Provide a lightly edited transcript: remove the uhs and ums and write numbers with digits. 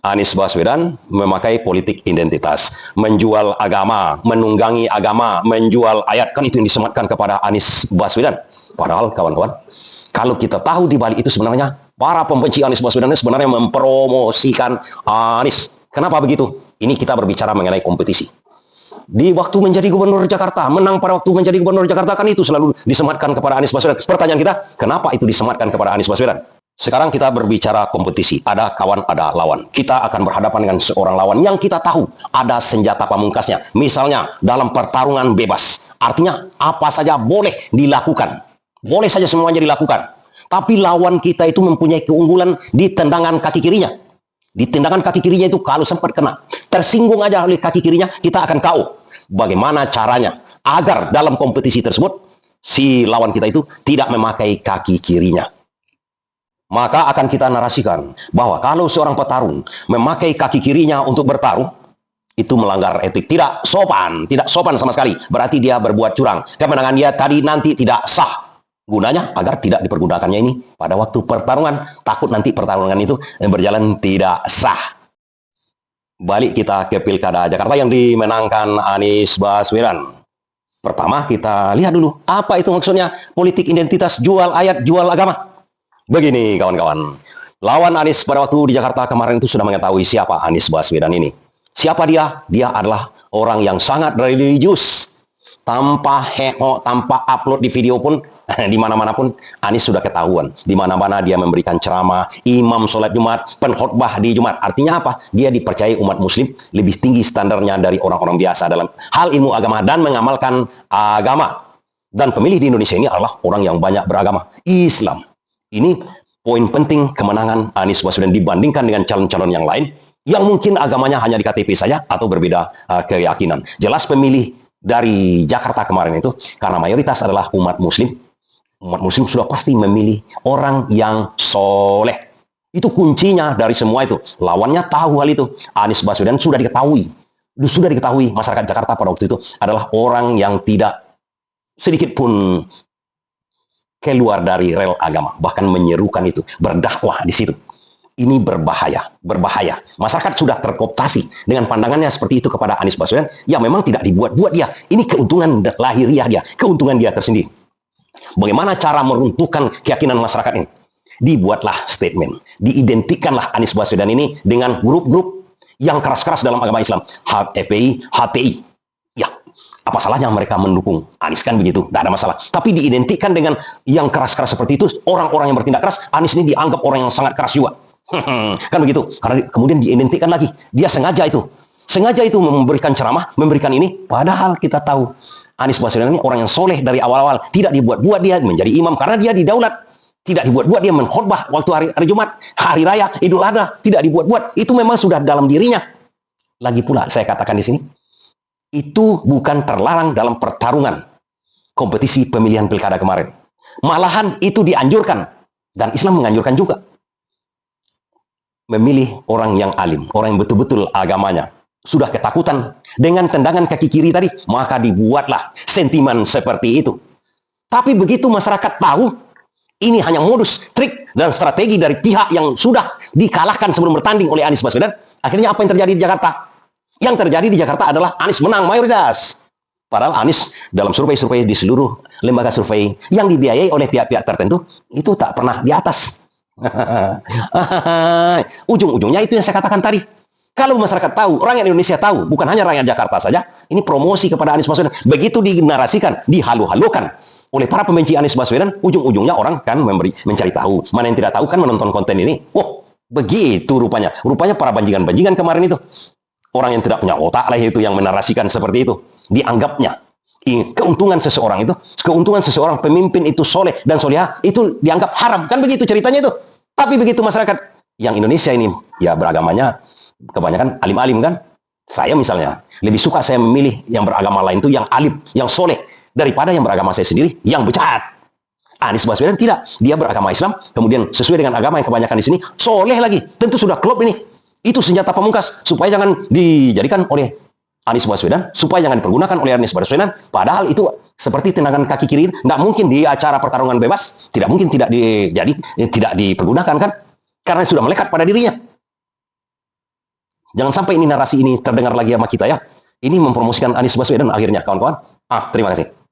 Anies Baswedan memakai politik identitas, menjual agama, menunggangi agama, menjual ayat, kan itu yang disematkan kepada Anies Baswedan. Padahal kawan-kawan, kalau kita tahu di balik itu sebenarnya para pembenci Anies Baswedan sebenarnya mempromosikan Anies. Kenapa begitu? Ini kita berbicara mengenai kompetisi. Di waktu menjadi gubernur Jakarta, menang pada waktu menjadi gubernur Jakarta, kan itu selalu disematkan kepada Anies Baswedan. Pertanyaan kita, kenapa itu disematkan kepada Anies Baswedan? Sekarang kita berbicara kompetisi, ada kawan, ada lawan. Kita akan berhadapan dengan seorang lawan yang kita tahu ada senjata pamungkasnya. Misalnya dalam pertarungan bebas, artinya apa saja boleh dilakukan. Boleh saja semuanya dilakukan. Tapi lawan kita itu mempunyai keunggulan di tendangan kaki kirinya. Di tendangan kaki kirinya itu kalau sempat kena, tersinggung aja oleh kaki kirinya, kita akan tahu bagaimana caranya agar dalam kompetisi tersebut si lawan kita itu tidak memakai kaki kirinya. Maka akan kita narasikan bahwa kalau seorang petarung memakai kaki kirinya untuk bertarung, itu melanggar etik, tidak sopan sama sekali. Berarti dia berbuat curang. Kemenangan dia tadi nanti tidak sah. Gunanya agar tidak dipergunakannya ini pada waktu pertarungan. Takut nanti pertarungan itu berjalan tidak sah. Balik kita ke Pilkada Jakarta yang dimenangkan Anies Baswedan. Pertama kita lihat dulu, apa itu maksudnya politik identitas, jual ayat, jual agama. Begini kawan-kawan, lawan Anies pada waktu di Jakarta kemarin itu sudah mengetahui siapa Anies Baswedan ini. Siapa dia? Dia adalah orang yang sangat religius. Tanpa heo, tanpa upload di video pun, di mana-mana pun Anies sudah ketahuan. Di mana-mana dia memberikan ceramah, imam sholat Jumat, penkhotbah di Jumat. Artinya apa? Dia dipercayai umat muslim lebih tinggi standarnya dari orang-orang biasa dalam hal ilmu agama dan mengamalkan agama. Dan pemilih di Indonesia ini adalah orang yang banyak beragama Islam. Ini poin penting kemenangan Anies Baswedan dibandingkan dengan calon-calon yang lain yang mungkin agamanya hanya di KTP saja atau berbeda keyakinan. Jelas pemilih dari Jakarta kemarin itu karena mayoritas adalah umat muslim. Umat muslim sudah pasti memilih orang yang soleh. Itu kuncinya dari semua itu. Lawannya tahu hal itu. Anies Baswedan sudah diketahui. Sudah diketahui masyarakat Jakarta pada waktu itu adalah orang yang tidak sedikit pun keluar dari rel agama, bahkan menyerukan itu, berdakwah di situ. Ini berbahaya, berbahaya. Masyarakat sudah terkooptasi dengan pandangannya seperti itu kepada Anies Baswedan, yang memang tidak dibuat-buat dia. Ini keuntungan lahiriah dia, keuntungan dia tersendiri. Bagaimana cara meruntuhkan keyakinan masyarakat ini? Dibuatlah statement, diidentikanlah Anies Baswedan ini dengan grup-grup yang keras-keras dalam agama Islam, FPI, HTI. Ya, apa salahnya mereka mendukung Anies, kan begitu, tidak ada masalah. Tapi diidentikan dengan yang keras-keras seperti itu, orang-orang yang bertindak keras, Anies ini dianggap orang yang sangat keras juga. Kan begitu, karena kemudian diidentikan lagi, dia sengaja itu memberikan ceramah, memberikan ini, padahal kita tahu Anies Baswedan ini orang yang soleh dari awal-awal, tidak dibuat-buat dia menjadi imam, karena dia didaulat. Tidak dibuat-buat dia mengkhotbah waktu hari Jumat, hari raya, Idul Adha, tidak dibuat-buat. Itu memang sudah dalam dirinya. Lagi pula saya katakan di sini, itu bukan terlarang dalam pertarungan kompetisi pemilihan pilkada kemarin. Malahan itu dianjurkan, dan Islam menganjurkan juga. Memilih orang yang alim, orang yang betul-betul agamanya sudah ketakutan dengan tendangan kaki kiri tadi, maka dibuatlah sentimen seperti itu. Tapi begitu masyarakat tahu, ini hanya modus, trik, dan strategi dari pihak yang sudah dikalahkan sebelum bertanding oleh Anies Baswedan, akhirnya apa yang terjadi di Jakarta? Yang terjadi di Jakarta adalah Anies menang mayoritas. Padahal Anies dalam survei-survei di seluruh lembaga survei yang dibiayai oleh pihak-pihak tertentu, itu tak pernah di atas. Ujung-ujungnya itu yang saya katakan tadi. Kalau masyarakat tahu, rakyat Indonesia tahu, bukan hanya rakyat Jakarta saja, ini promosi kepada Anies Baswedan. Begitu dinarasikan, dihalu-halukan oleh para pembenci Anies Baswedan, ujung-ujungnya orang kan mencari tahu. Mana yang tidak tahu kan menonton konten ini. Oh, begitu rupanya. Rupanya para banjingan-banjingan kemarin itu, orang yang tidak punya otak lah itu yang menarasikan seperti itu. Dianggapnya keuntungan seseorang itu, keuntungan seseorang pemimpin itu soleh dan solehah, itu dianggap haram. Kan begitu ceritanya itu. Tapi begitu masyarakat yang Indonesia ini, ya beragamanya kebanyakan alim-alim kan. Saya misalnya, lebih suka saya memilih yang beragama lain itu yang alim, yang soleh, daripada yang beragama saya sendiri, yang becat. Anies Baswedan tidak. Dia beragama Islam, kemudian sesuai dengan agama yang kebanyakan di sini, soleh lagi. Tentu sudah klop ini. Itu senjata pamungkas, supaya jangan dijadikan oleh Anies Baswedan, supaya jangan dipergunakan oleh Anies Baswedan. Padahal itu seperti tendangan kaki kiri, tidak mungkin di acara pertarungan bebas, tidak mungkin tidak dipergunakan kan, karena sudah melekat pada dirinya. Jangan sampai ini narasi ini terdengar lagi sama kita ya. Ini mempromosikan Anies Baswedan akhirnya, kawan-kawan. Terima kasih.